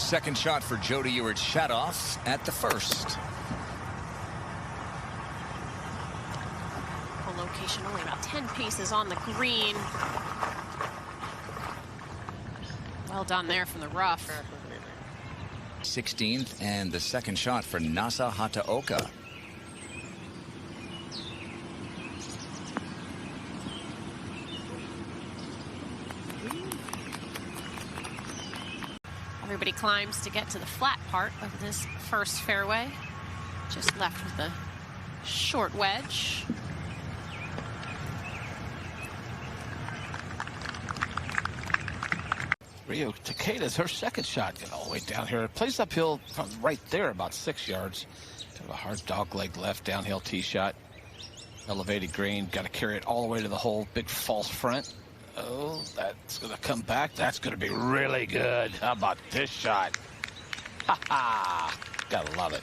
Second shot for Jodi Ewart Shadoff at the first. The location only about 10 paces on the green. Well done there from the rough. 16th and the second shot for Nasa Hataoka. Everybody climbs to get to the flat part of this first fairway. Just left with a short wedge. Ryu, Takeda's her second shot. Get all the way down here. It plays uphill from right there, about 6 yards. Kind of a hard dog leg left, downhill tee shot. Elevated green. Got to carry it all the way to the hole. Big false front. Oh, that's going to come back. That's going to be really good. How about this shot? Ha ha! Gotta love it.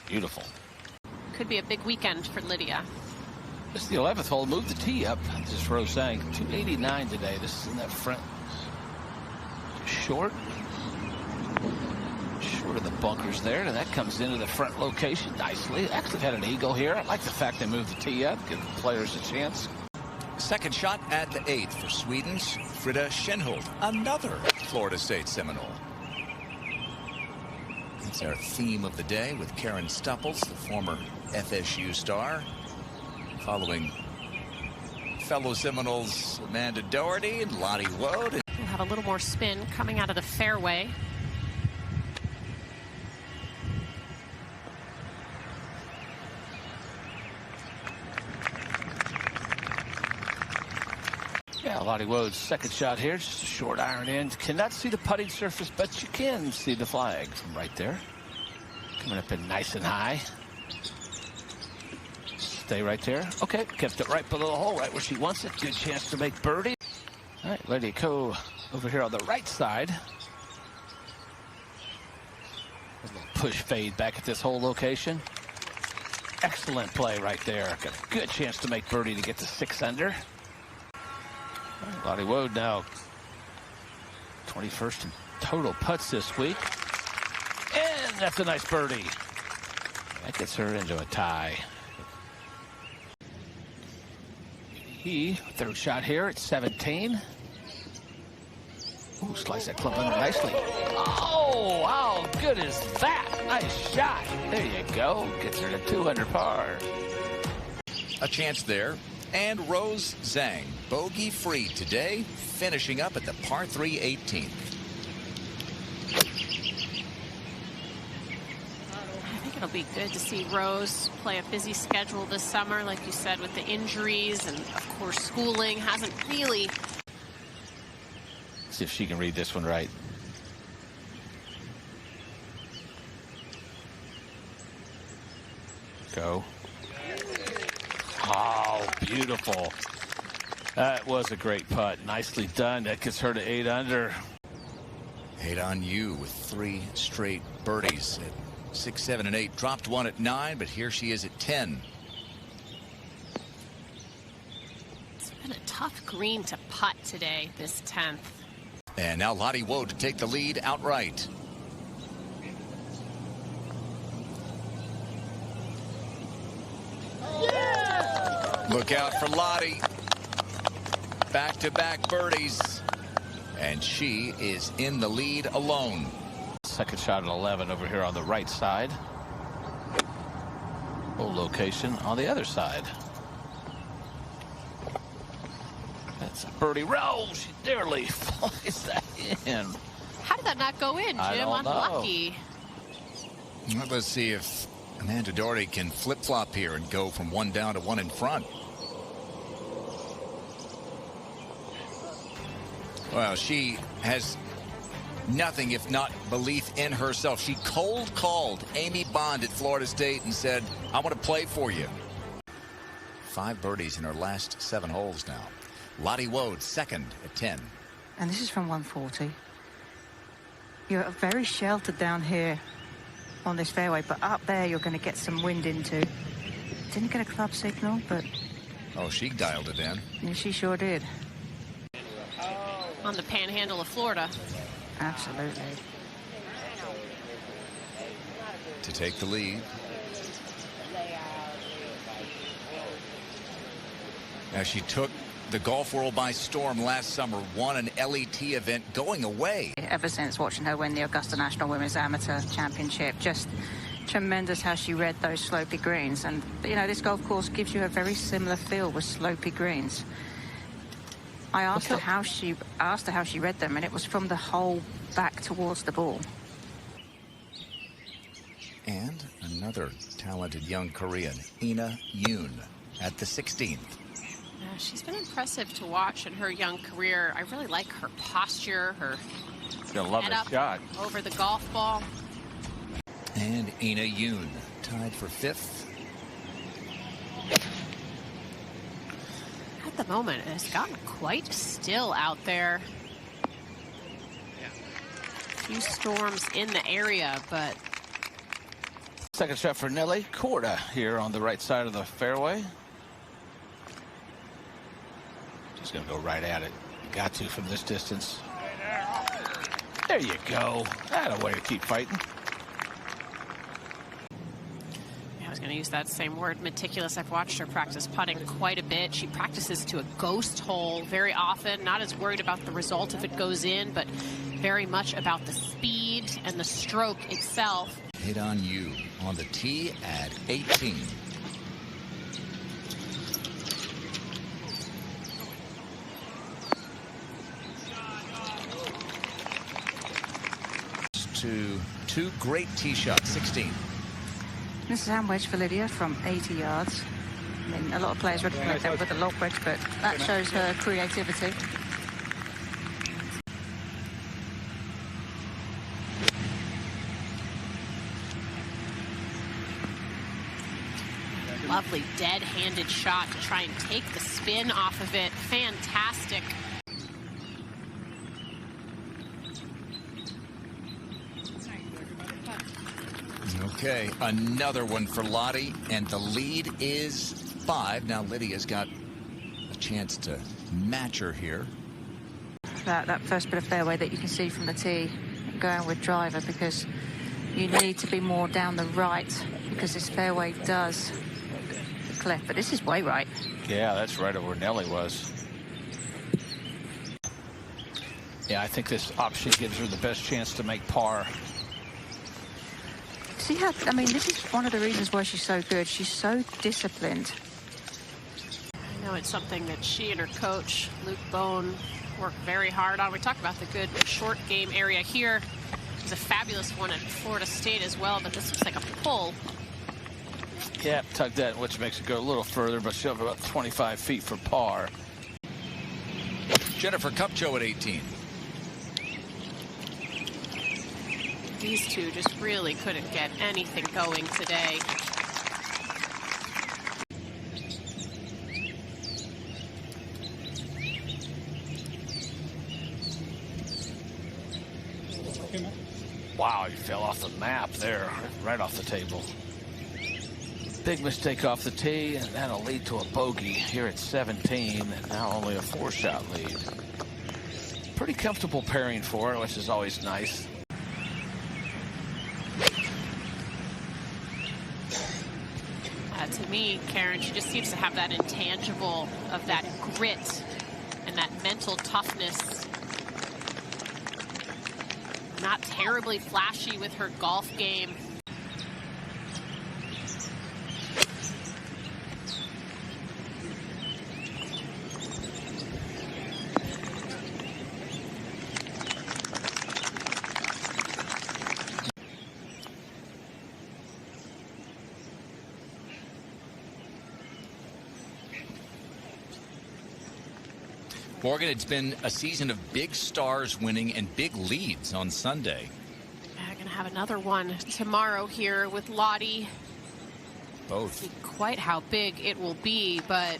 Beautiful. Could be a big weekend for Lydia. This is the 11th hole. Move the tee up. This is Rose saying 289 today. This is in that front. Short of the bunkers there, and that comes into the front location nicely. Actually had an eagle here. I like the fact they moved the tee up, give the players a chance. Second shot at the 8th for Sweden's Frida Kinhult, another Florida State Seminole. That's our theme of the day with Karen Stupples, the former FSU star, following fellow Seminoles Amanda Doherty and Lottie Woad. We'll have a little more spin coming out of the fairway. Yeah, Lottie Woad's second shot here, just a short iron in. Cannot see the putting surface, but you can see the flag from right there. Coming up in nice and high. Stay right there. Okay, kept it right below the hole, right where she wants it. Good chance to make birdie. All right, Lydia Ko over here on the right side. A little push fade back at this hole location. Excellent play right there. Got a good chance to make birdie to get to 6 under. Lottie Woad now 21st in total putts this week. And that's a nice birdie. That gets her into a tie. Third shot here at 17. Ooh, slice that club under nicely. Oh, how good is that? Nice shot. There you go. Gets her to 200 par. A chance there. And Rose Zhang, bogey-free today, finishing up at the par 3 18th. I think it'll be good to see Rose play a busy schedule this summer, like you said, with the injuries and, of course, schooling. Hasn't really. See if she can read this one right. Go. Oh, beautiful. That was a great putt. Nicely done. That gets her to 8 under. Haeran Ryu with 3 straight birdies at 6, 7, and 8. Dropped one at 9, but here she is at 10. It's been a tough green to putt today, this 10th. And now Lottie Woad to take the lead outright. Look out for Lottie. Back-to-back birdies. And she is in the lead alone. Second shot at 11 over here on the right side. Full location on the other side. That's a birdie roll. She nearly flies that in. How did that not go in, Jim? I don't know. Unlucky. Well, let's see if Amanda Doherty can flip-flop here and go from 1 down to 1 in front. Well, she has nothing if not belief in herself. She cold called Amy Bond at Florida State and said, I want to play for you. 5 birdies in her last 7 holes now. Lottie Woad second at 10. And this is from 140. You're very sheltered down here on this fairway, but up there you're going to get some wind into. Didn't get a club signal, but... Oh, she dialed it in. Yeah, she sure did. On the panhandle of Florida. Absolutely. To take the lead. Now, she took the golf world by storm last summer, won an LET event going away. Ever since watching her win the Augusta National Women's Amateur Championship, just tremendous how she read those slopey greens. And, you know, this golf course gives you a very similar feel with slopey greens. I asked her how she read them, and it was from the hole back towards the ball. And another talented young Korean, Ina Yoon, at the 16th. Yeah, she's been impressive to watch in her young career. I really like her posture, her head up shot over the golf ball. And Ina Yoon tied for 5th. At the moment, it's gotten quite still out there. A few storms in the area, but... Second shot for Nelly. Korda here on the right side of the fairway. Just going to go right at it. Got to from this distance. There you go. That's a way to keep fighting. I was going to use that same word, meticulous. I've watched her practice putting quite a bit. She practices to a ghost hole very often, not as worried about the result if it goes in, but very much about the speed and the stroke itself. Haeran Ryu on the tee at 18. To two great tee shots, 16. This is hand wedge for Lydia from 80 yards. I mean, a lot of players recognize that with a lob wedge, but that shows her creativity. Lovely dead-handed shot to try and take the spin off of it. Fantastic. Okay, another one for Lottie, and the lead is 5. Now Lydia's got a chance to match her here. That first bit of fairway that you can see from the tee, going with driver, because you need to be more down the right, because this fairway does cliff, but this is way right. Yeah, that's right over where Nelly was. Yeah, I think this option gives her the best chance to make par. See how, I mean, this is one of the reasons why she's so good. She's so disciplined. I know it's something that she and her coach, Luke Bone, work very hard on. We talked about the good short game area here. There's a fabulous one at Florida State as well, but this looks like a pull. Yeah, tugged that, which makes it go a little further, but she'll have about 25 feet for par. Jennifer Kupcho at 18. These two just really couldn't get anything going today. Wow, he fell off the map there, right off the table. Big mistake off the tee, and that'll lead to a bogey here at 17, and now only a 4-shot lead. Pretty comfortable pairing for her, which is always nice. To me, Karen, she just seems to have that intangible of that grit and that mental toughness. Not terribly flashy with her golf game. Morgan, it's been a season of big stars winning and big leads on Sunday. I'm going to have another one tomorrow here with Lottie. Both. See quite how big it will be, but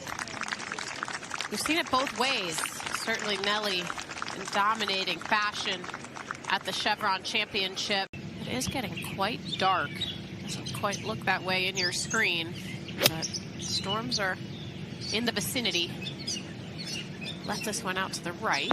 we've seen it both ways. Certainly Nelly in dominating fashion at the Chevron Championship. It is getting quite dark. Doesn't quite look that way in your screen, but storms are in the vicinity. Left this one out to the right.